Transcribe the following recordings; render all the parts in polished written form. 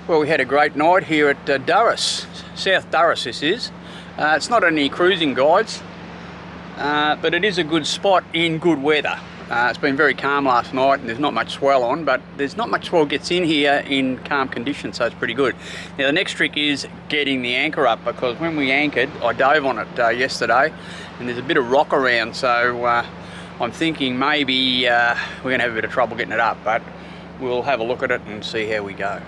Well, we had a great night here at Durras, South Durras this is. It's not any cruising guides, but it is a good spot in good weather. It's been very calm last night and there's not much swell on, but there's not much swell gets in here in calm conditions, so it's pretty good. Now the next trick is getting the anchor up, because when we anchored, I dove on it yesterday and there's a bit of rock around, so I'm thinking maybe we're going to have a bit of trouble getting it up, but we'll have a look at it and see how we go.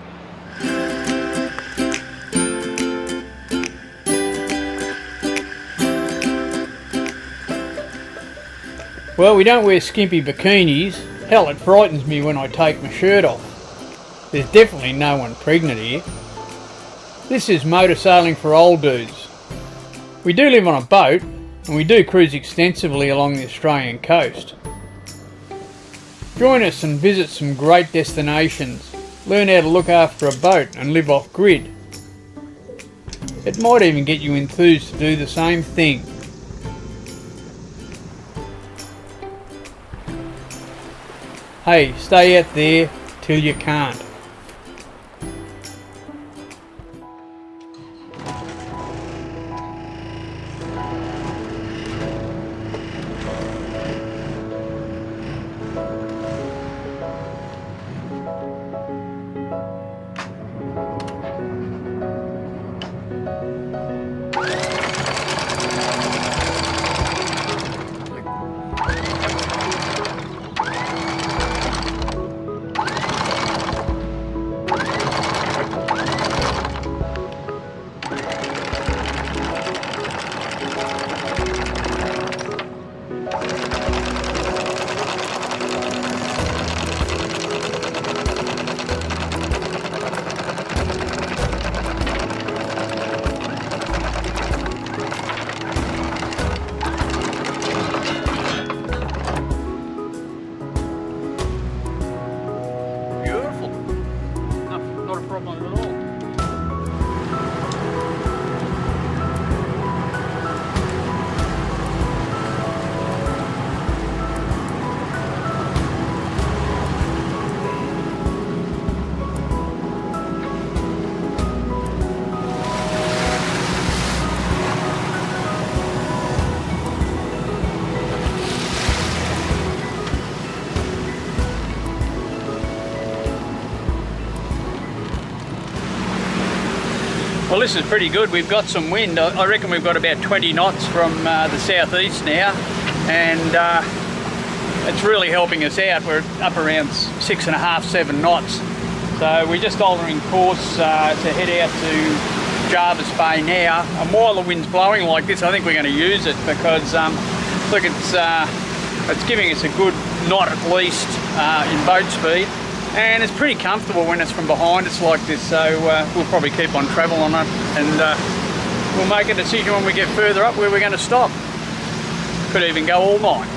Well, we don't wear skimpy bikinis. Hell, it frightens me when I take my shirt off. There's definitely no one pregnant here. This is motor sailing for old dudes. We do live on a boat and we do cruise extensively along the Australian coast. Join us and visit some great destinations. Learn how to look after a boat and live off grid. It might even get you enthused to do the same thing. Hey, stay out there till you can't. Well, this is pretty good. We've got some wind. I reckon we've got about 20 knots from the southeast now, and it's really helping us out. We're up around 6.5, 7 knots. So we're just altering course to head out to Jervis Bay now. And while the wind's blowing like this, I think we're going to use it, because look, it's giving us a good knot at least in boat speed. And it's pretty comfortable when it's from behind us like this, so we'll probably keep on travel on it, and we'll make a decision when we get further up where we're going to stop. Could even go all night.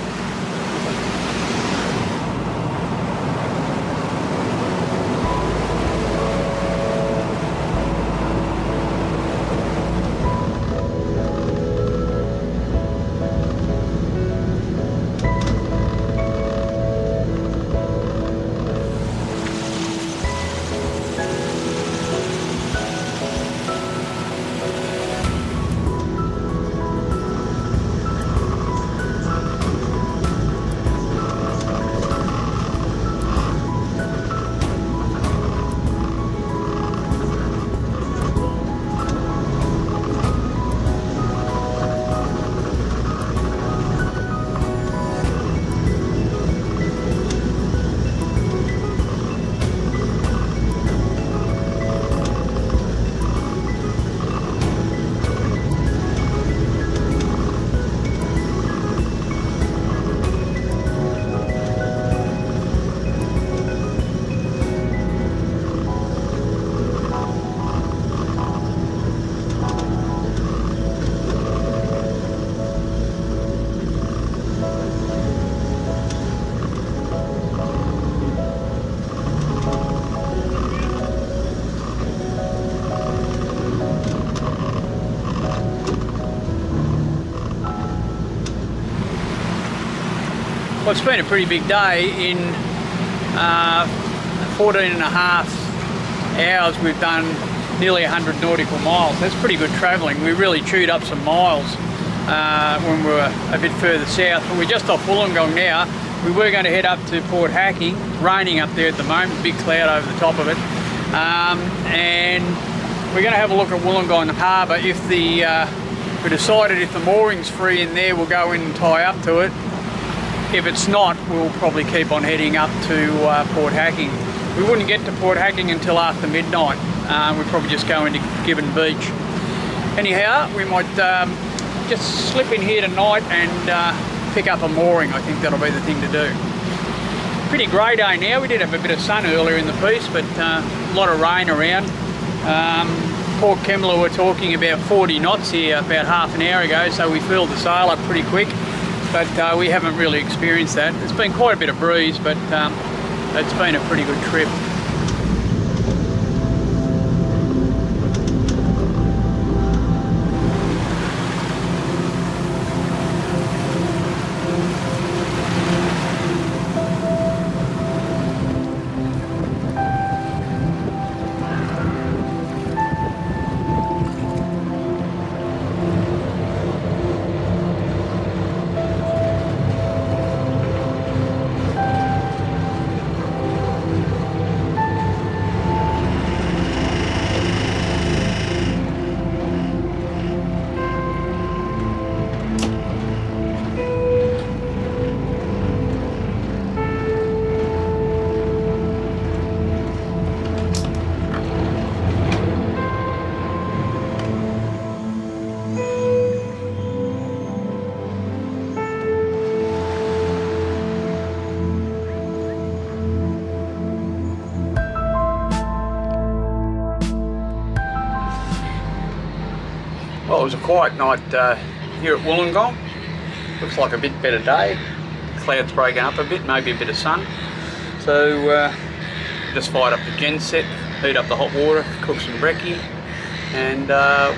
Well, it's been a pretty big day in 14.5 hours we've done nearly 100 nautical miles. That's pretty good travelling. We really chewed up some miles when we were a bit further south. But we're just off Wollongong now. We were going to head up to Port Hacking. Raining up there at the moment, big cloud over the top of it. And we're going to have a look at Wollongong Harbour. If we decided if the mooring's free in there, we'll go in and tie up to it. If it's not, we'll probably keep on heading up to Port Hacking. We wouldn't get to Port Hacking until after midnight. We'd probably just go into Gibbon Beach. Anyhow, we might just slip in here tonight and pick up a mooring. I think that'll be the thing to do. Pretty grey day now. We did have a bit of sun earlier in the piece, but a lot of rain around. Port Kembla were talking about 40 knots here about half an hour ago, so we filled the sail up pretty quick. But we haven't really experienced that. It's been quite a bit of breeze, but it's been a pretty good trip. Well, it was a quiet night here at Wollongong. Looks like a bit better day. Clouds breaking up a bit, maybe a bit of sun. So just fired up the gen set, heat up the hot water, cook some brekkie, and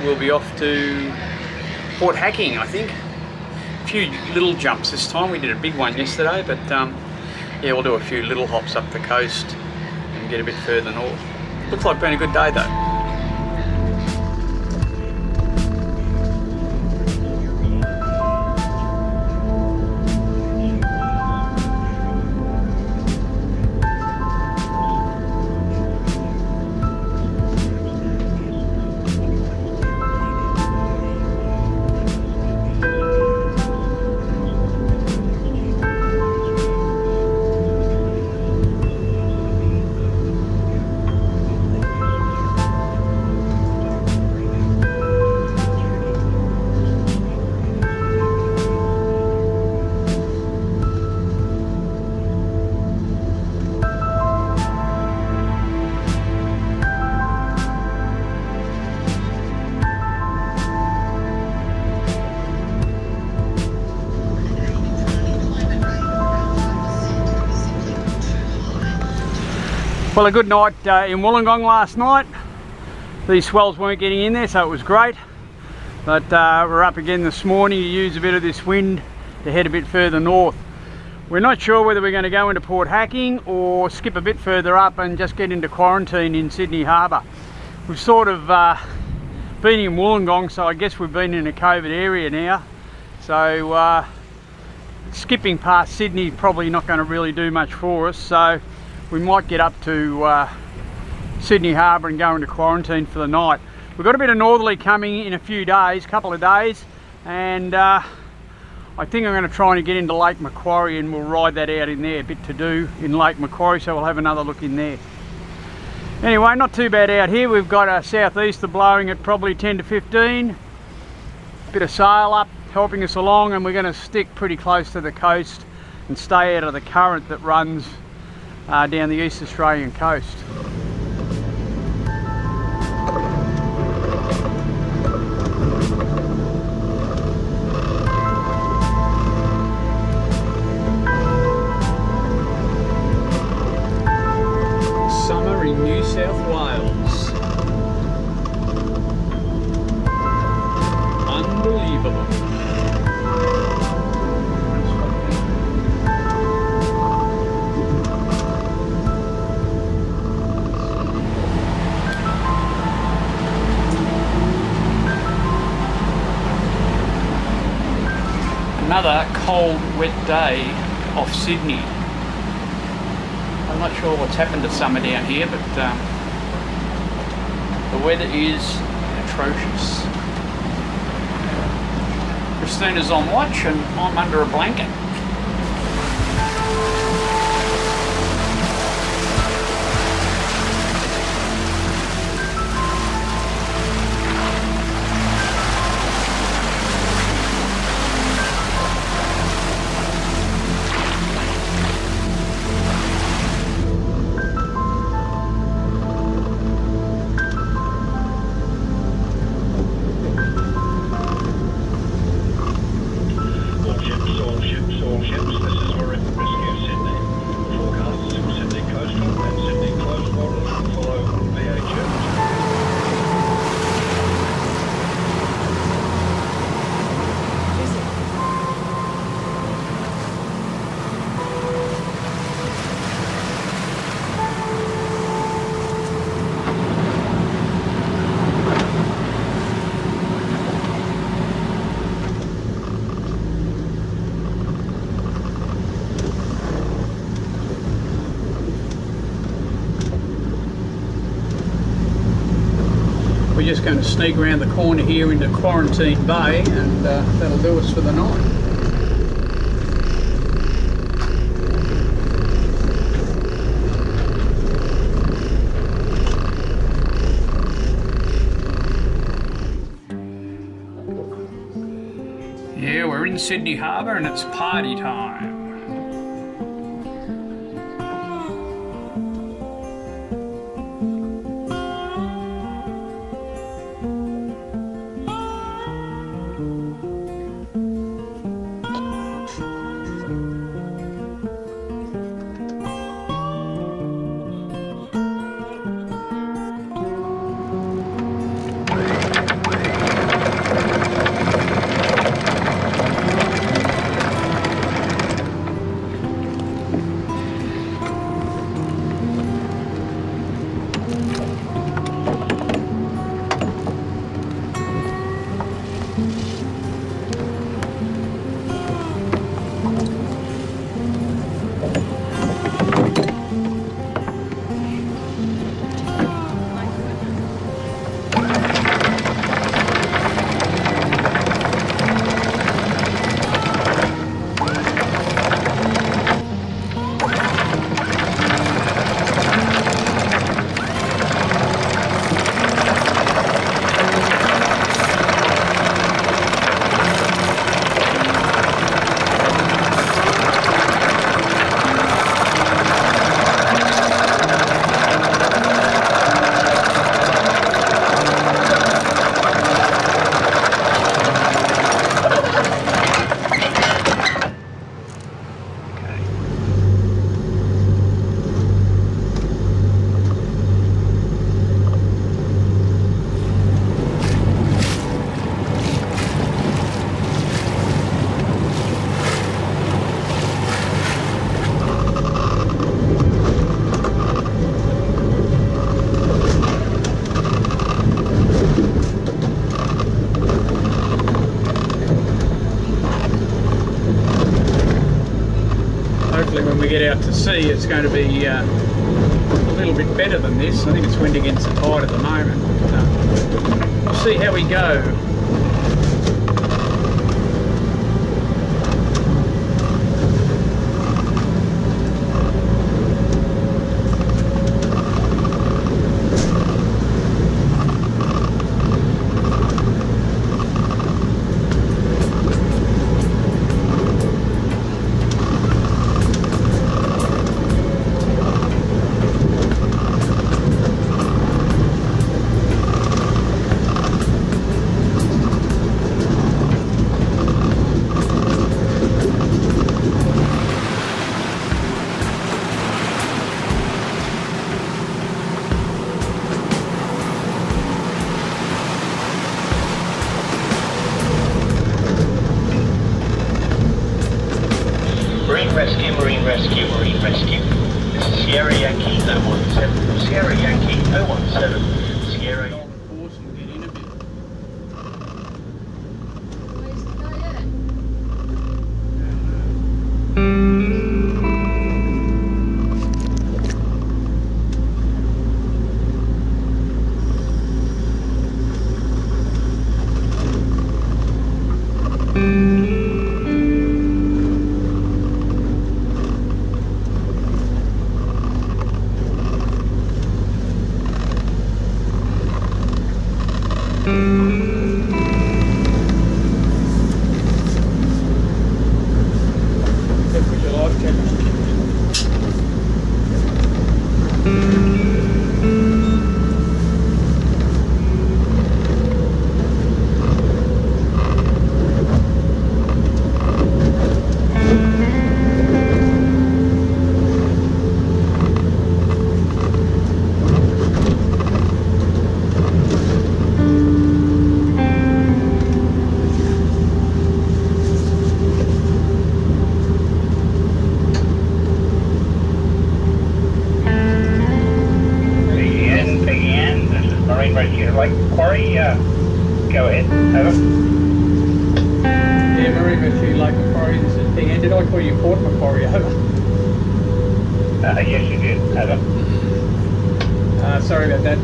we'll be off to Port Hacking, I think. A few little jumps this time. We did a big one yesterday, but yeah, we'll do a few little hops up the coast and get a bit further north. Looks like been a good day though. Well, a good night in Wollongong last night. These swells weren't getting in there, so it was great. But we're up again this morning to use a bit of this wind to head a bit further north. We're not sure whether we're going to go into Port Hacking or skip a bit further up and just get into quarantine in Sydney Harbour. We've sort of been in Wollongong, so I guess we've been in a COVID area now. So skipping past Sydney probably not going to really do much for us. So we might get up to Sydney Harbour and go into quarantine for the night. We've got a bit of northerly coming in a few days, couple of days, and I think I'm going to try and get into Lake Macquarie, and we'll ride that out in there. A bit to do in Lake Macquarie, so we'll have another look in there. Anyway, not too bad out here. We've got a southeaster blowing at probably 10 to 15. Bit of sail up helping us along, and we're going to stick pretty close to the coast and stay out of the current that runs down the East Australian coast. Summer in New South Wales. Unbelievable. Another cold, wet day off Sydney. I'm not sure what's happened to summer down here, but the weather is atrocious. Christina's on watch and I'm under a blanket. We're just going to sneak around the corner here into Quarantine Bay, and that'll do us for the night. Yeah, we're in Sydney Harbour and it's party time. When we get out to sea, it's going to be a little bit better than this. I think it's wind against the tide at the moment. But, we'll see how we go. Marine Rescue. This is Sierra Yankee 017. Sierra Yankee 017. Sierra Yankee. Put your life jacket on. Peggy-Anne, this is Marine Rescue Lake Macquarie. Go ahead, over. Yeah, Marine Rescue Lake Macquarie, this is Peggy-Anne. Did I call you Port Macquarie? Over. Yes, you did, over. Sorry about that.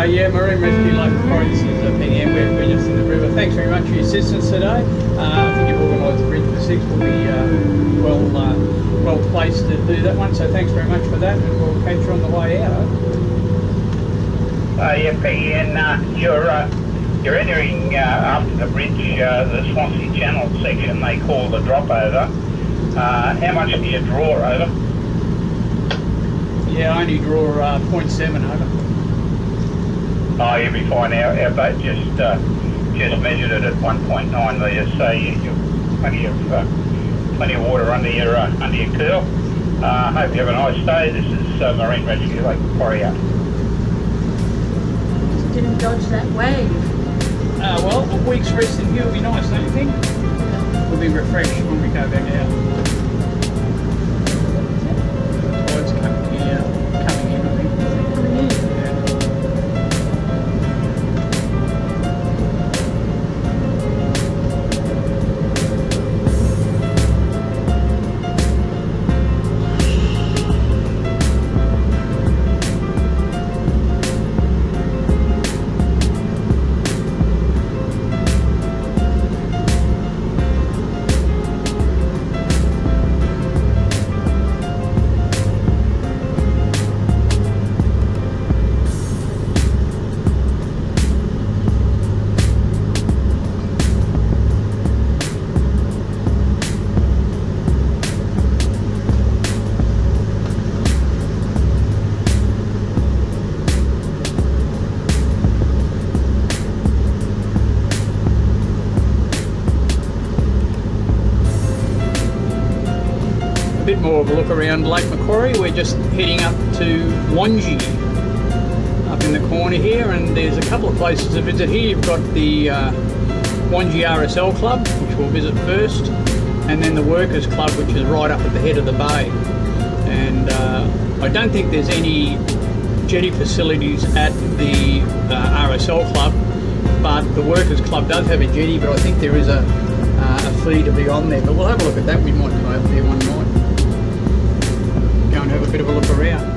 Yeah, Marine Rescue Lake Macquarie, this is Peggy-Anne. We're just in the river. Thanks very much for your assistance today. I think you've organised the bridge for 6. We'll be well placed to do that one, so thanks very much for that, and we'll catch you on the way out. Yeah, Peggy-Anne, you're entering after the bridge, the Swansea Channel section they call the drop over. How much do you draw over? Yeah, I only draw 0.7 over. Oh, you'll be fine. Our boat just measured it at 1.9 metres, so you've plenty of water under your keel. Hope you have a nice day. This is Marine Rescue Lake Macquarie out. Didn't dodge that wave. Well, a week's rest in here will be nice, don't you think? We'll be refreshed when we go back out. Tide's coming in, I think. Coming in. Bit more of a look around Lake Macquarie. We're just heading up to Wangi, up in the corner here, and there's a couple of places to visit here. You've got the Wangi RSL Club, which we'll visit first, and then the Workers Club, which is right up at the head of the bay. And I don't think there's any jetty facilities at the RSL Club, but the Workers Club does have a jetty, but I think there is a fee to be on there. But we'll have a look at that. We might go over there one night, go and have a bit of a look around.